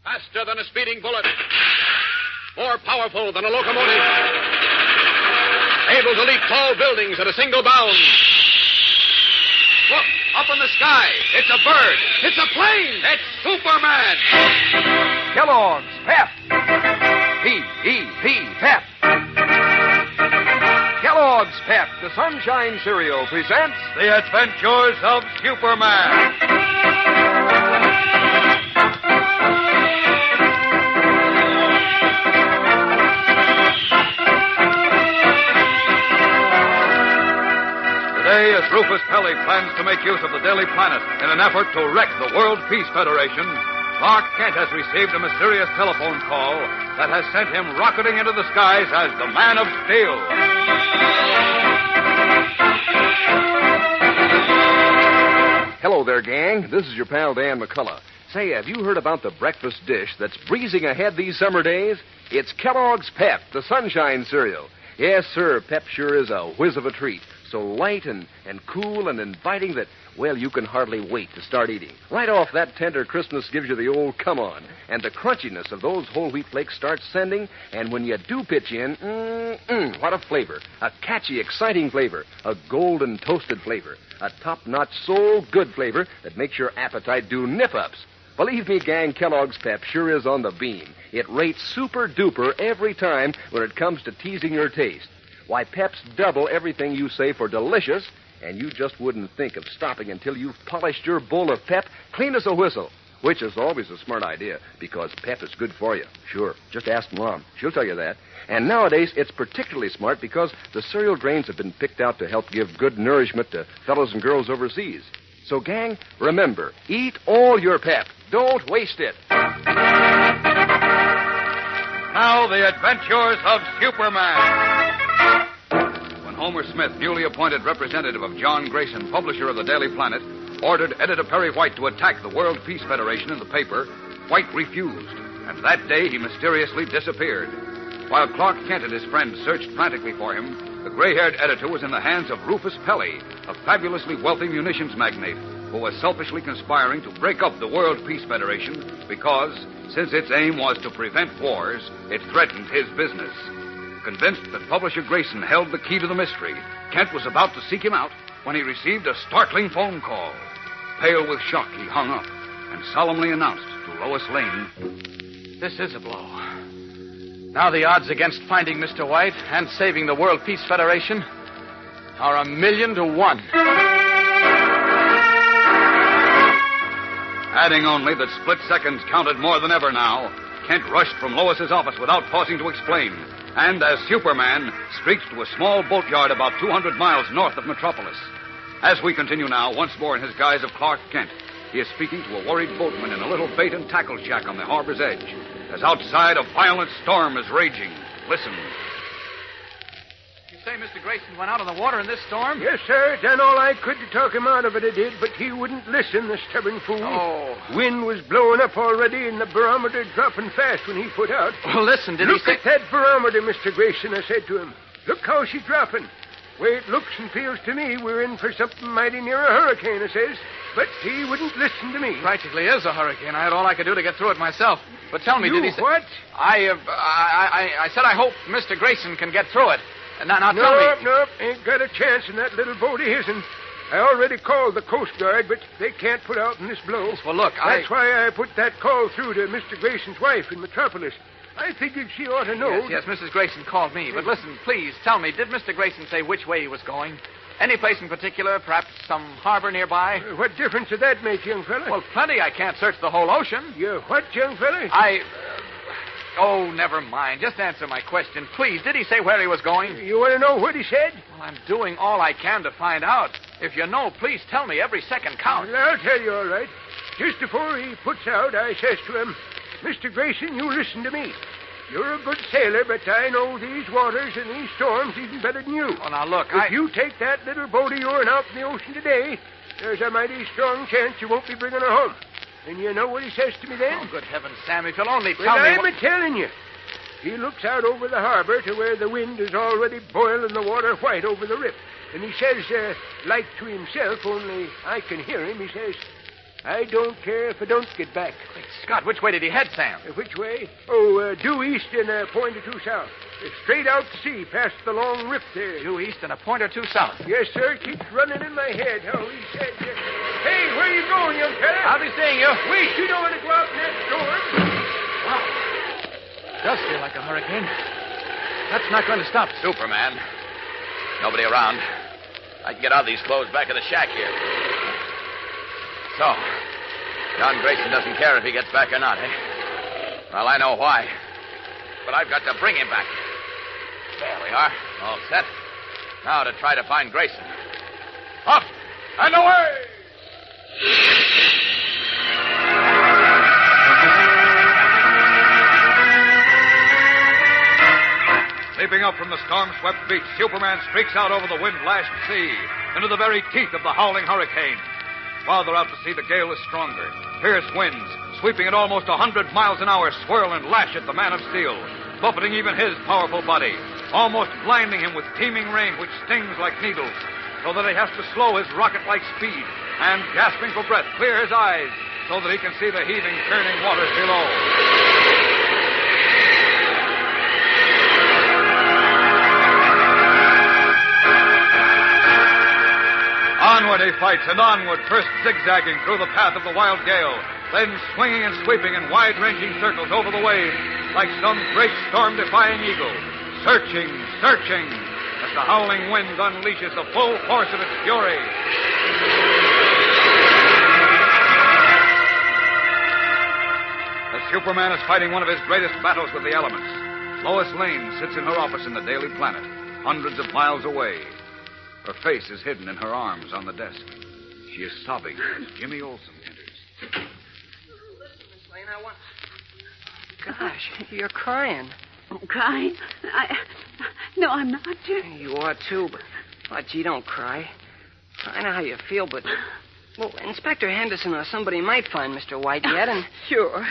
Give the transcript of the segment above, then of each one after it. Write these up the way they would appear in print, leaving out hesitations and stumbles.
Faster than a speeding bullet. More powerful than a locomotive. Able to leap tall buildings at a single bound. Look, up in the sky. It's a bird. It's a plane. It's Superman. Kellogg's Pep. P-E-P, Pep. Kellogg's Pep, the Sunshine Cereal, presents The Adventures of Superman. Today, as Rufus Pelly plans to make use of the Daily Planet in an effort to wreck the World Peace Federation, Clark Kent has received a mysterious telephone call that has sent him rocketing into the skies as the Man of Steel. Hello there, gang. This is your pal Dan McCullough. Say, have you heard about the breakfast dish that's breezing ahead these summer days? It's Kellogg's Pep, the Sunshine Cereal. Yes, sir, Pep sure is a whiz of a treat. So light and cool and inviting that, well, you can hardly wait to start eating. Right off, that tender crispness gives you the old come on. And the crunchiness of those whole wheat flakes starts sending. And when you do pitch in, what a flavor. A catchy, exciting flavor. A golden toasted flavor. A top-notch, soul-good flavor that makes your appetite do nip-ups. Believe me, gang, Kellogg's Pep sure is on the beam. It rates super-duper every time when it comes to teasing your taste. Why, Pep's double everything you say for delicious, and you just wouldn't think of stopping until you've polished your bowl of Pep clean as a whistle, which is always a smart idea because Pep is good for you. Sure, just ask Mom. She'll tell you that. And nowadays, it's particularly smart because the cereal grains have been picked out to help give good nourishment to fellows and girls overseas. So, gang, remember, eat all your Pep. Don't waste it. Now, the Adventures of Superman. When Homer Smith, newly appointed representative of John Grayson, publisher of the Daily Planet, ordered Editor Perry White to attack the World Peace Federation in the paper, White refused, and that day he mysteriously disappeared. While Clark Kent and his friends searched frantically for him, the gray-haired editor was in the hands of Rufus Pelly, a fabulously wealthy munitions magnate who was selfishly conspiring to break up the World Peace Federation because, since its aim was to prevent wars, it threatened his business. Convinced that Publisher Grayson held the key to the mystery, Kent was about to seek him out when he received a startling phone call. Pale with shock, he hung up and solemnly announced to Lois Lane, This is a blow. Now the odds against finding Mr. White and saving the World Peace Federation are 1,000,000 to 1. Adding only that split seconds counted more than ever now, Kent rushed from Lois's office without pausing to explain, and as Superman, streaked to a small boatyard about 200 miles north of Metropolis. As we continue now, once more in his guise of Clark Kent, he is speaking to a worried boatman in a little bait and tackle shack on the harbor's edge, as outside a violent storm is raging. Listen. You say Mr. Grayson went out on the water in this storm? Yes, sir. Done all I could to talk him out of it, I did, but he wouldn't listen, the stubborn fool. Oh. Wind was blowing up already and the barometer dropping fast when he put out. Well, listen, did Look he say... at that barometer, Mr. Grayson, I said to him. Look how she's dropping. Way it looks and feels to me, we're in for something mighty near a hurricane, I says. But he wouldn't listen to me. Practically is a hurricane. I had all I could do to get through it myself. But tell me, did he say... what? I said I hope Mr. Grayson can get through it. Now tell me... Nope, ain't got a chance in that little boat of his'n. I already called the Coast Guard, but they can't put out in this blow. Yes, well, look, That's why I put that call through to Mr. Grayson's wife in Metropolis. I figured she ought to know. Yes, Mrs. Grayson called me. But listen, please, tell me, did Mr. Grayson say which way he was going? Any place in particular, perhaps some harbor nearby? What difference did that make, young fella? Well, plenty. I can't search the whole ocean. You what, young fella? Oh, never mind. Just answer my question. Please, did he say where he was going? You want to know what he said? Well, I'm doing all I can to find out. If you know, please tell me. Every second counts. Well, I'll tell you all right. Just before he puts out, I says to him, Mr. Grayson, you listen to me. You're a good sailor, but I know these waters and these storms even better than you. Well, now, look, If you take that little boat of yours out in the ocean today, there's a mighty strong chance you won't be bringing her home. And you know what he says to me then? Oh, good heavens, Sam, if you'll only tell Well, me... I'm telling you. He looks out over the harbor to where the wind is already boiling the water white over the rip. And he says, like to himself, only I can hear him, he says, I don't care if I don't get back. Scott, which way did he head, Sam? Which way? Oh, due east and a point or two south. Straight out to sea, past the long rift there. Due east and a point or two south. Yes, sir. Keeps running in my head how he said, hey, where you going, young fella? I'll be seeing you. Wait, you don't want to go out in that storm. Wow. Does feel like a hurricane. That's not going to stop. Superman. Nobody around. I can get out of these clothes back at the shack here. So, John Grayson doesn't care if he gets back or not, eh? Well, I know why. But I've got to bring him back. There we are. All set. Now to try to find Grayson. Up and away! Leaping up from the storm-swept beach, Superman streaks out over the wind-lashed sea into the very teeth of the howling hurricane. Farther out to sea, the gale is stronger. Fierce winds, sweeping at almost 100 miles an hour, swirl and lash at the Man of Steel, buffeting even his powerful body, almost blinding him with teeming rain which stings like needles, so that he has to slow his rocket-like speed and, gasping for breath, clear his eyes so that he can see the heaving, churning waters below. Onward he fights, and onward, first zigzagging through the path of the wild gale, then swinging and sweeping in wide-ranging circles over the waves, like some great storm-defying eagle, searching as the howling wind unleashes the full force of its fury. The Superman is fighting one of his greatest battles with the elements. Lois Lane sits in her office in the Daily Planet, hundreds of miles away. Her face is hidden in her arms on the desk. She is sobbing as Jimmy Olsen enters. Listen, Miss Lane, I want... Gosh, you're crying. Crying? No, I'm not, Jim. You are, too, but gee, don't cry. I know how you feel, but... Well, Inspector Henderson or somebody might find Mr. White yet, and... Sure.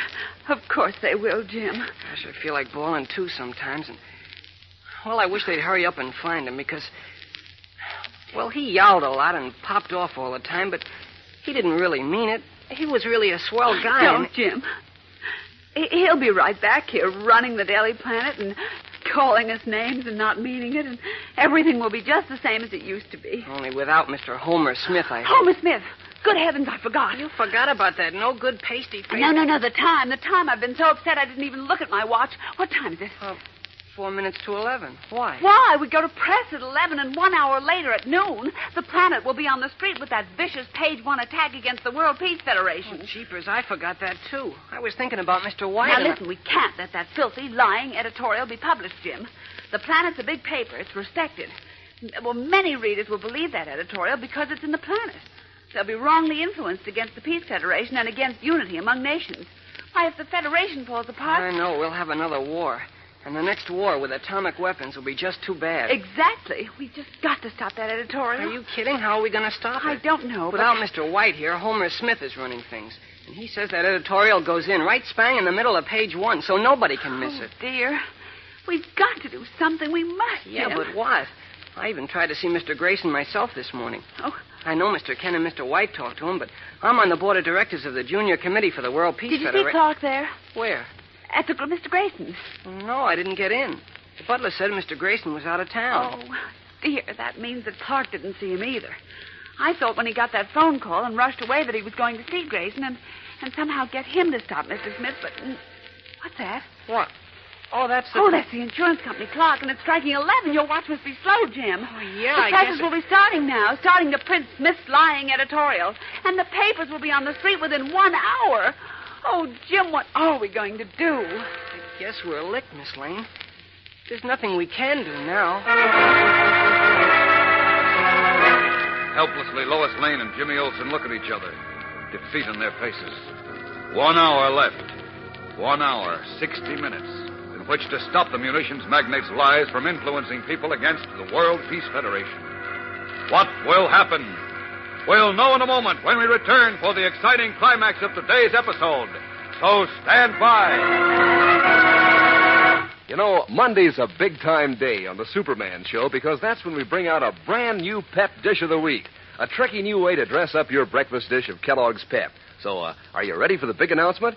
Of course they will, Jim. Gosh, I feel like bawling, too, sometimes, and... Well, I wish they'd hurry up and find him, because... Well, he yowled a lot and popped off all the time, but he didn't really mean it. He was really a swell guy. Don't, Jim. He'll be right back here running the Daily Planet and calling us names and not meaning it, and everything will be just the same as it used to be. Only without Mr. Homer Smith, I hope. Homer Smith. Good heavens, I forgot. You forgot about that no-good pasty face. No, the time. I've been so upset I didn't even look at my watch. What time is it? 4 minutes to 11. Why? Why? We go to press at 11, and 1 hour later at noon, the Planet will be on the street with that vicious page 1 attack against the World Peace Federation. Oh, jeepers, I forgot that, too. I was thinking about Mr. White. Now, listen, we can't let that filthy, lying editorial be published, Jim. The Planet's a big paper. It's respected. Well, many readers will believe that editorial because it's in the Planet. They'll be wrongly influenced against the Peace Federation and against unity among nations. Why, if the Federation falls apart... I know. We'll have another war. And the next war with atomic weapons will be just too bad. Exactly. We just got to stop that editorial. Are you kidding? How are we going to stop it? I don't know. Without Mr. White here, Homer Smith is running things. And he says that editorial goes in right spang in the middle of page 1, so nobody can miss it. Dear. We've got to do something. We must. Yeah, Jim. but what? I even tried to see Mr. Grayson myself this morning. Oh. I know Mr. Ken and Mr. White talked to him, but I'm on the board of directors of the Junior Committee for the World Peace Did you Federation. see Clark there? Where? At Mr. Grayson's. No, I didn't get in. The butler said Mr. Grayson was out of town. Oh, dear, that means that Clark didn't see him either. I thought when he got that phone call and rushed away that he was going to see Grayson and somehow get him to stop Mr. Smith, but... What's that? What? Oh, that's the... Oh, that's the insurance company clock, and it's striking 11. Your watch must be slow, Jim. Oh, yeah, the presses will be starting now, starting to print Smith's lying editorial. And the papers will be on the street within 1 hour. Oh, Jim, what are we going to do? I guess we're licked, Miss Lane. There's nothing we can do now. Helplessly, Lois Lane and Jimmy Olsen look at each other, defeat in their faces. 1 hour left. 1 hour, 60 minutes, in which to stop the munitions magnates' lies from influencing people against the World Peace Federation. What will happen? We'll know in a moment when we return for the exciting climax of today's episode. So stand by. You know, Monday's a big-time day on the Superman Show because that's when we bring out a brand new Pep Dish of the Week. A tricky new way to dress up your breakfast dish of Kellogg's Pep. So, are you ready for the big announcement?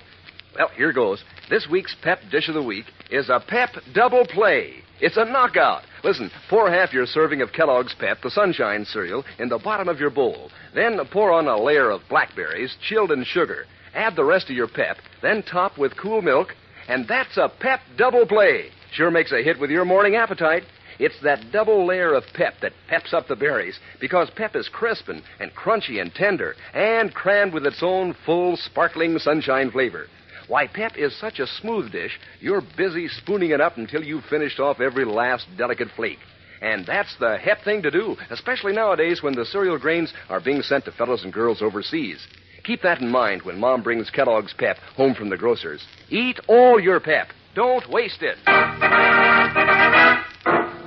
Well, here goes. This week's Pep Dish of the Week is a Pep Double Play. It's a knockout. Listen, pour half your serving of Kellogg's Pep, the Sunshine cereal, in the bottom of your bowl. Then pour on a layer of blackberries, chilled in sugar. Add the rest of your Pep, then top with cool milk, and that's a Pep Double Play. Sure makes a hit with your morning appetite. It's that double layer of Pep that peps up the berries, because Pep is crisp and crunchy and tender, and crammed with its own full, sparkling sunshine flavor. Why, Pep is such a smooth dish, you're busy spooning it up until you've finished off every last delicate flake. And that's the hep thing to do, especially nowadays when the cereal grains are being sent to fellows and girls overseas. Keep that in mind when Mom brings Kellogg's Pep home from the grocer's. Eat all your Pep. Don't waste it.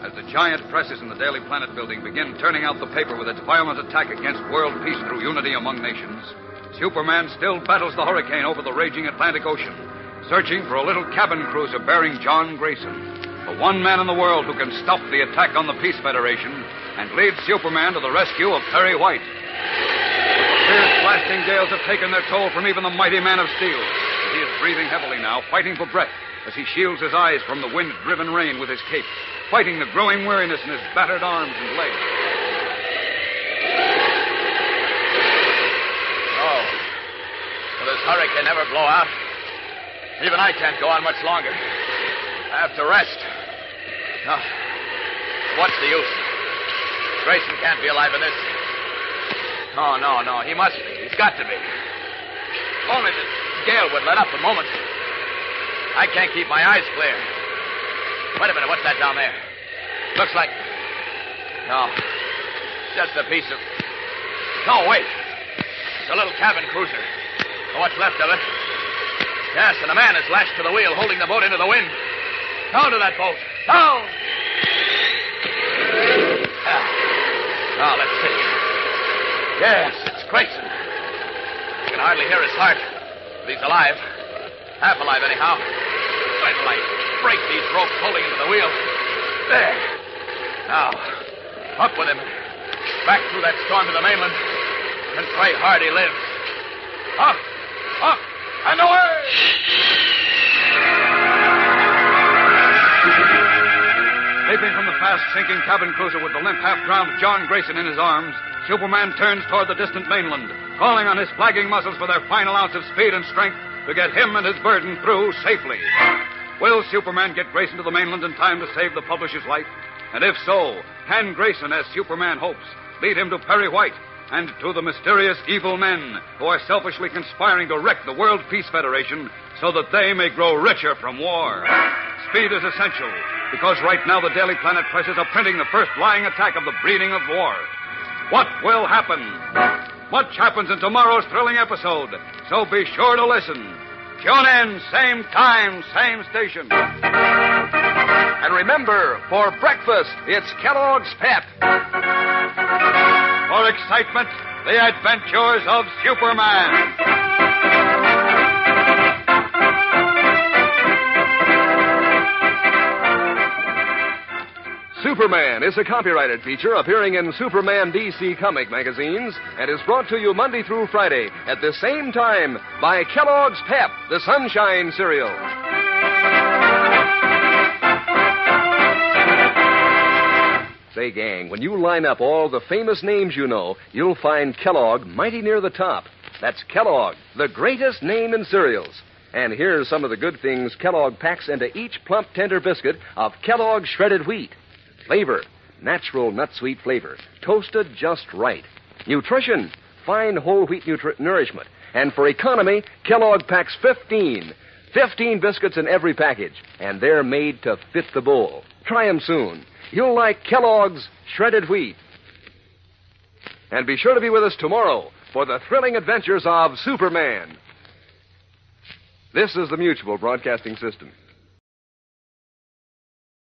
As the giant presses in the Daily Planet building begin turning out the paper with its violent attack against world peace through unity among nations, Superman still battles the hurricane over the raging Atlantic Ocean, searching for a little cabin cruiser bearing John Grayson, the one man in the world who can stop the attack on the Peace Federation and lead Superman to the rescue of Perry White. Fierce blasting gales have taken their toll from even the mighty Man of Steel. He is breathing heavily now, fighting for breath as he shields his eyes from the wind-driven rain with his cape, fighting the growing weariness in his battered arms and legs. Will this hurricane ever blow out? Even I can't go on much longer. I have to rest. No. What's the use? Grayson can't be alive in this. Oh, no. He must be. He's got to be. Only the gale would let up a moment. I can't keep my eyes clear. Wait a minute. What's that down there? Looks like... No. Just a piece of... No, wait. It's a little cabin cruiser. What's left of it. Yes, and a man is lashed to the wheel, holding the boat into the wind. Down to that boat. Down! Now, let's see. Yes, it's Grayson. You can hardly hear his heart, but he's alive. Half alive, anyhow. Wait till I break these ropes holding into the wheel. There. Now, up with him. Back through that storm to the mainland. And pray hard he lives. Up! Up and away! Leaping from the fast-sinking cabin cruiser with the limp, half-drowned John Grayson in his arms, Superman turns toward the distant mainland, calling on his flagging muscles for their final ounce of speed and strength to get him and his burden through safely. Will Superman get Grayson to the mainland in time to save the publisher's life? And if so, can Grayson, as Superman hopes, lead him to Perry White and to the mysterious evil men who are selfishly conspiring to wreck the World Peace Federation so that they may grow richer from war? Speed is essential, because right now the Daily Planet presses are printing the first lying attack of the breeding of war. What will happen? Much happens in tomorrow's thrilling episode, so be sure to listen. Tune in, same time, same station. And remember, for breakfast, it's Kellogg's Pep. For excitement, the adventures of Superman. Superman is a copyrighted feature appearing in Superman DC comic magazines and is brought to you Monday through Friday at the same time by Kellogg's Pep, the Sunshine cereal. Say, gang, when you line up all the famous names you know, you'll find Kellogg mighty near the top. That's Kellogg, the greatest name in cereals. And here's some of the good things Kellogg packs into each plump, tender biscuit of Kellogg shredded wheat. Flavor, natural nut-sweet flavor, toasted just right. Nutrition, fine whole wheat nourishment. And for economy, Kellogg packs 15 biscuits in every package, and they're made to fit the bowl. Try them soon. You'll like Kellogg's shredded wheat. And be sure to be with us tomorrow for the thrilling adventures of Superman. This is the Mutual Broadcasting System.